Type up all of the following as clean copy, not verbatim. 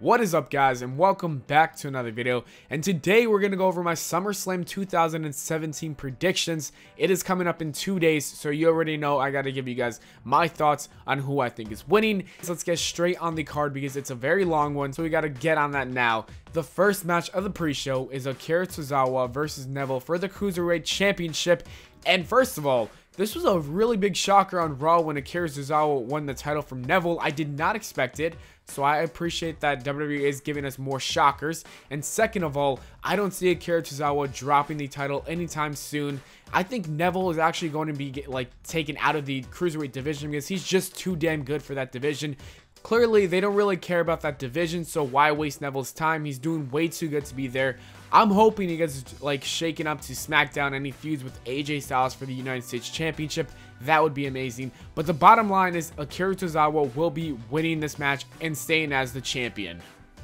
What is up, guys, and welcome back to another video. And today we're going to go over my SummerSlam 2017 predictions. It is coming up in 2 days, so you already know I got to give you guys my thoughts on who I think is winning. So let's get straight on the card because it's a very long one, so we got to get on that now. The first match of the pre-show is Akira Tozawa versus Neville for the Cruiserweight Championship. And first of all, this was a really big shocker on Raw when Akira Tozawa won the title from Neville. I did not expect it, so I appreciate that WWE is giving us more shockers. And second of all, I don't see Akira Tozawa dropping the title anytime soon. I think Neville is actually going to be taken out of the Cruiserweight division because he's just too damn good for that division. Clearly, they don't really care about that division, so why waste Neville's time? He's doing way too good to be there. I'm hoping he gets shaken up to SmackDown and he feuds with AJ Styles for the United States Championship. That would be amazing. But the bottom line is Akira Tozawa will be winning this match and staying as the champion.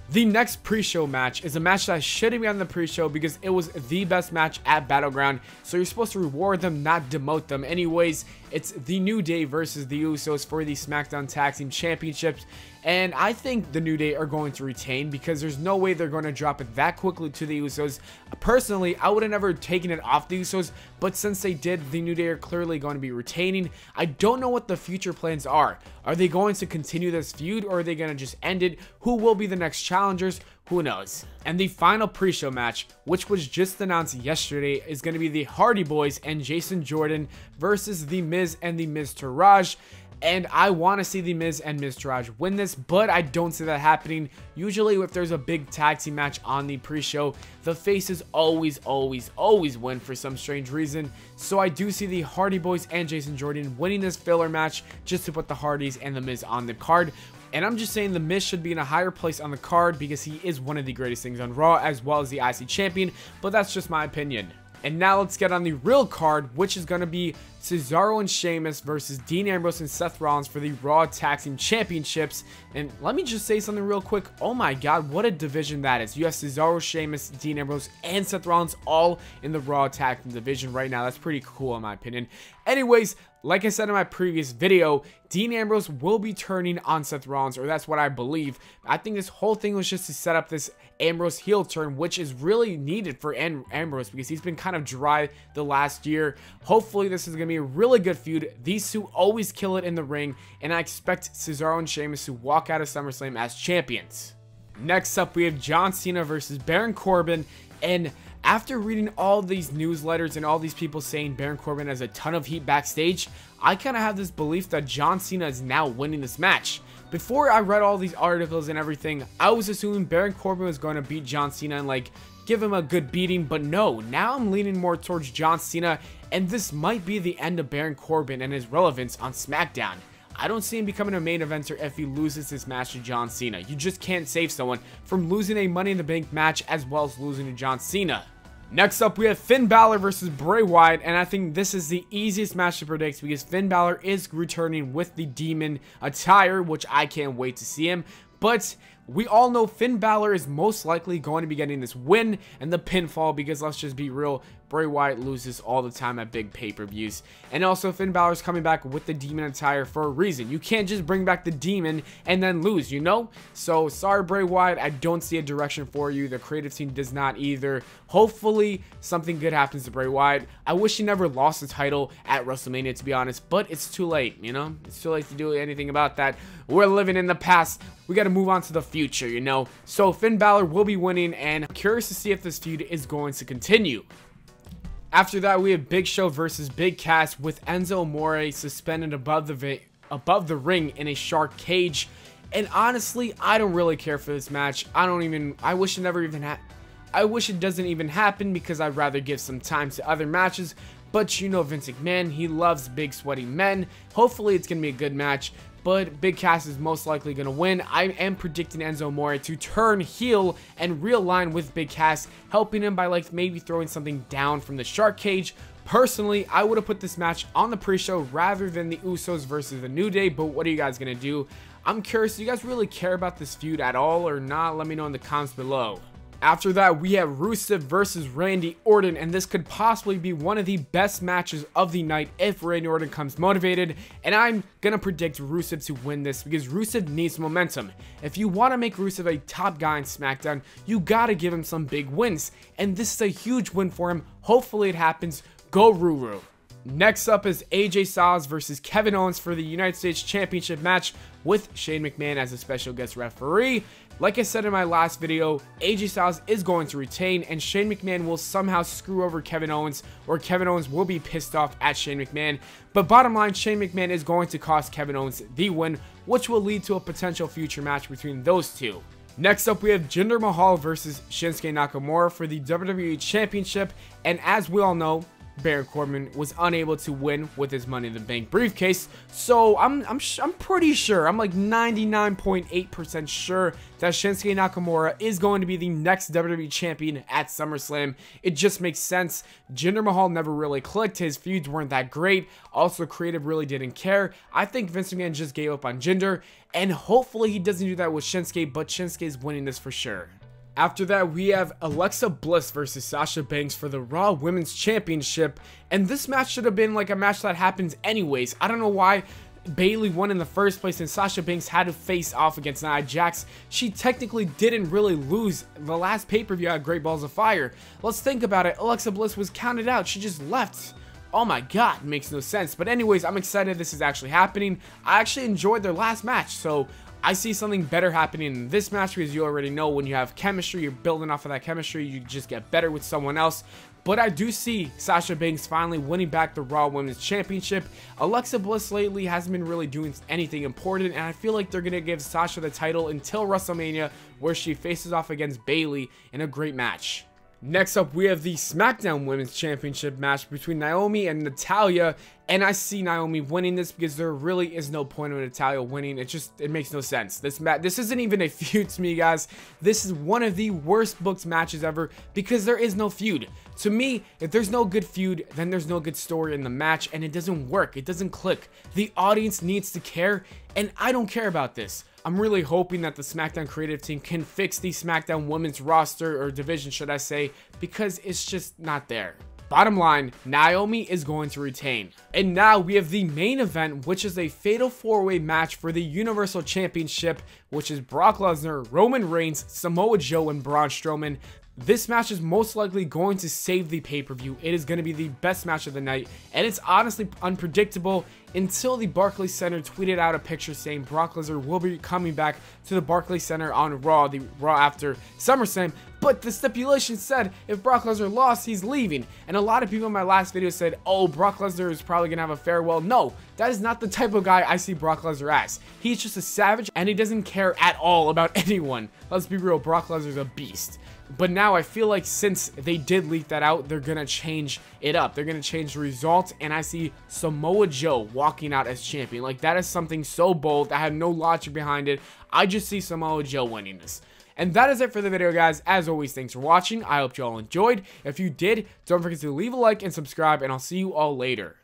The next pre-show match is a match that shouldn't be on the pre-show because it was the best match at Battleground. So you're supposed to reward them, not demote them. Anyways, it's the New Day versus the Usos for the SmackDown Tag Team Championships. And I think the New Day are going to retain because there's no way they're going to drop it that quickly to the Usos. Personally, I would have never taken it off the Usos, but since they did, the New Day are clearly going to be retaining. I don't know what the future plans are. Are they going to continue this feud or are they going to just end it? Who will be the next challengers? Who knows? And the final pre-show match, which was just announced yesterday, is going to be the Hardy Boys and Jason Jordan versus The Miz and The Miztourage. And I want to see The Miz and Miztourage win this, but I don't see that happening. Usually if there's a big tag team match on the pre-show, the faces always win for some strange reason. So I do see the Hardy Boys and Jason Jordan winning this filler match just to put the Hardys and The Miz on the card. And I'm just saying The Miz should be in a higher place on the card because he is one of the greatest things on Raw as well as the IC champion, but that's just my opinion. And now let's get on the real card, which is going to be Cesaro and Sheamus versus Dean Ambrose and Seth Rollins for the Raw Tag Team Championships. And let me just say something real quick. Oh my god, what a division that is. You have Cesaro, Sheamus, Dean Ambrose, and Seth Rollins all in the Raw Tag Team division right now. That's pretty cool in my opinion. Anyways, like I said in my previous video, Dean Ambrose will be turning on Seth Rollins, or that's what I believe. I think this whole thing was just to set up this Ambrose heel turn, which is really needed for Ambrose because he's been kind of dry the last year. Hopefully this is going to be a really good feud. These two always kill it in the ring, and I expect Cesaro and Sheamus to walk out of SummerSlam as champions. Next up, we have John Cena versus Baron Corbin, and after reading all these newsletters and all these people saying Baron Corbin has a ton of heat backstage, I kind of have this belief that John Cena is now winning this match. Before I read all these articles and everything, I was assuming Baron Corbin was going to beat John Cena and give him a good beating, but no, now I'm leaning more towards John Cena, and this might be the end of Baron Corbin and his relevance on SmackDown. I don't see him becoming a main eventer if he loses this match to John Cena. You just can't save someone from losing a Money in the Bank match as well as losing to John Cena. Next up, we have Finn Balor versus Bray Wyatt, and I think this is the easiest match to predict because Finn Balor is returning with the demon attire, which I can't wait to see him. But we all know Finn Balor is most likely going to be getting this win and the pinfall because let's just be real, Bray Wyatt loses all the time at big pay-per-views. And also Finn Balor is coming back with the demon attire for a reason. You can't just bring back the demon and then lose, you know? So sorry Bray Wyatt, I don't see a direction for you. The creative team does not either. Hopefully something good happens to Bray Wyatt. I wish he never lost the title at WrestleMania, to be honest, but it's too late, you know? It's too late to do anything about that. We're living in the past. We got to move on to the future, you know? So Finn Balor will be winning, and I'm curious to see if this feud is going to continue. After that, we have Big Show versus Big Cass with Enzo Amore suspended above the ring in a shark cage. And honestly, I don't really care for this match. I wish it doesn't even happen because I'd rather give some time to other matches. But you know Vince McMahon, he loves big sweaty men. Hopefully it's going to be a good match. But Big Cass is most likely going to win. I am predicting Enzo Amore to turn heel and realign with Big Cass, helping him by maybe throwing something down from the shark cage. Personally, I would have put this match on the pre-show rather than the Usos versus the New Day, but what are you guys going to do? I'm curious, do you guys really care about this feud at all or not? Let me know in the comments below. After that, we have Rusev versus Randy Orton, and this could possibly be one of the best matches of the night if Randy Orton comes motivated, and I'm gonna predict Rusev to win this because Rusev needs momentum. If you want to make Rusev a top guy in SmackDown, you gotta give him some big wins, and this is a huge win for him. Hopefully it happens. Go Ruru. Next up is AJ Styles versus Kevin Owens for the United States Championship match with Shane McMahon as a special guest referee. Like I said in my last video, AJ Styles is going to retain, and Shane McMahon will somehow screw over Kevin Owens, or Kevin Owens will be pissed off at Shane McMahon. But bottom line, Shane McMahon is going to cost Kevin Owens the win, which will lead to a potential future match between those two. Next up, we have Jinder Mahal versus Shinsuke Nakamura for the WWE Championship, and as we all know, Baron Corbin was unable to win with his Money in the Bank briefcase, so I'm pretty sure, I'm like 99.8% sure that Shinsuke Nakamura is going to be the next WWE champion at SummerSlam. It just makes sense. Jinder Mahal never really clicked. His feuds weren't that great. Also, creative really didn't care. I think Vince McMahon just gave up on Jinder, and hopefully he doesn't do that with Shinsuke, but Shinsuke is winning this for sure. After that, we have Alexa Bliss versus Sasha Banks for the Raw Women's Championship, and this match should have been like a match that happens anyways. I don't know why Bayley won in the first place and Sasha Banks had to face off against Nia Jax. She technically didn't really lose the last pay-per-view at Great Balls of Fire. Let's think about it. Alexa Bliss was counted out. She just left. Oh my god, it makes no sense. But anyways, I'm excited this is actually happening. I actually enjoyed their last match, so I see something better happening in this match because you already know when you have chemistry, you're building off of that chemistry, you just get better with someone else. But I do see Sasha Banks finally winning back the Raw Women's Championship. Alexa Bliss lately hasn't been really doing anything important, and I feel like they're going to give Sasha the title until WrestleMania, where she faces off against Bayley in a great match. Next up, we have the SmackDown Women's Championship match between Naomi and Natalya, and I see Naomi winning this because there really is no point of Natalya winning. It makes no sense. This isn't even a feud to me, guys. This is one of the worst booked matches ever because there is no feud. To me, if there's no good feud, then there's no good story in the match, and it doesn't work. It doesn't click. The audience needs to care, and I don't care about this. I'm really hoping that the SmackDown creative team can fix the SmackDown women's roster, or division should I say, because it's just not there. Bottom line, Naomi is going to retain. And now we have the main event, which is a fatal 4-way match for the Universal Championship, which is Brock Lesnar, Roman Reigns, Samoa Joe, and Braun Strowman. This match is most likely going to save the pay-per-view. It is going to be the best match of the night, and it's honestly unpredictable until the Barclays Center tweeted out a picture saying Brock Lesnar will be coming back to the Barclays Center on Raw, the Raw after SummerSlam. But the stipulation said if Brock Lesnar lost, he's leaving. And a lot of people in my last video said, oh, Brock Lesnar is probably going to have a farewell. No, that is not the type of guy I see Brock Lesnar as. He's just a savage, and he doesn't care at all about anyone. Let's be real, Brock Lesnar's a beast. But now I feel like since they did leak that out, they're going to change it up. They're going to change the results, and I see Samoa Joe walking out as champion. Like, that is something so bold. I have no logic behind it. I just see Samoa Joe winning this. And that is it for the video, guys. As always, thanks for watching. I hope you all enjoyed. If you did, don't forget to leave a like and subscribe, and I'll see you all later.